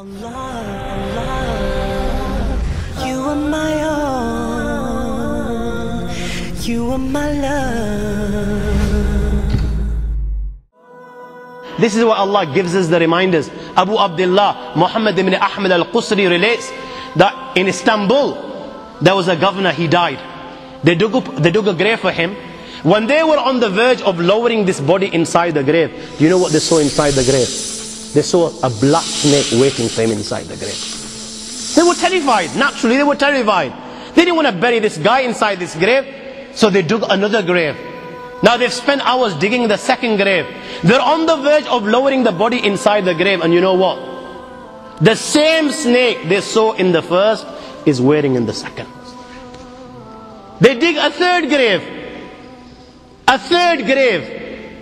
Allah, Allah, you are my all, you are my love. This is what Allah gives us the reminders. Abu Abdullah Muhammad ibn Ahmed al-Qusri relates that in Istanbul there was a governor, he died. They dug a grave for him. When they were on the verge of lowering this body inside the grave, do you know what they saw inside the grave? They saw a black snake waiting for him inside the grave. They were terrified. Naturally they were terrified. They didn't want to bury this guy inside this grave, so they dug another grave. Now they've spent hours digging the second grave. They're on the verge of lowering the body inside the grave, and you know what? The same snake they saw in the first is waiting in the second. They dig a third grave. A third grave.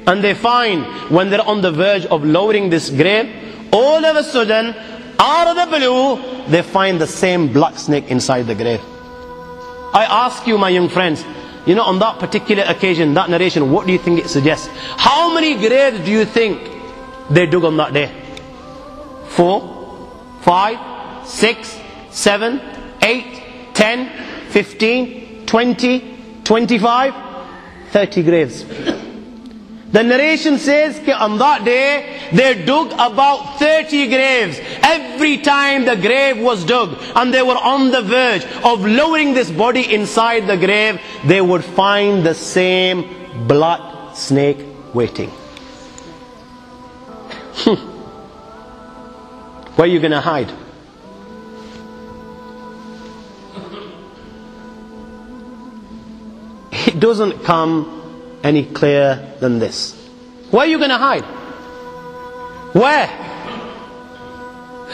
And they find, when they're on the verge of lowering this grave, all of a sudden, out of the blue, they find the same black snake inside the grave. I ask you, my young friends, you know, on that particular occasion, that narration, what do you think it suggests? How many graves do you think they dug on that day? 4, 5, 6, 7, 8, 10, 15, 20, 25, 30 graves. The narration says that on that day they dug about 30 graves. Every time the grave was dug and they were on the verge of lowering this body inside the grave, they would find the same black snake waiting. Where are you going to hide? It doesn't come any clearer than this. Where are you going to hide? Where?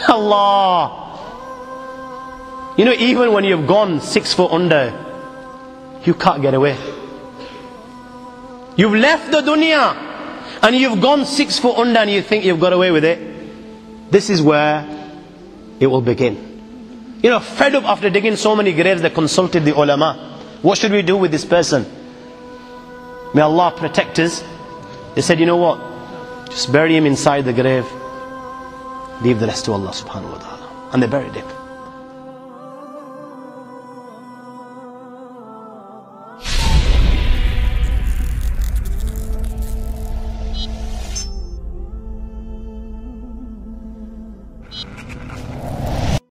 Allah. You know, even when you've gone 6 foot under, you can't get away. You've left the dunya and you've gone 6 foot under and you think you've got away with it. This is where it will begin. You know, fed up after digging so many graves, they consulted the ulama. What should we do with this person? May Allah protect us. They said, you know what? Just bury him inside the grave. Leave the rest to Allah subhanahu wa ta'ala. And they buried him.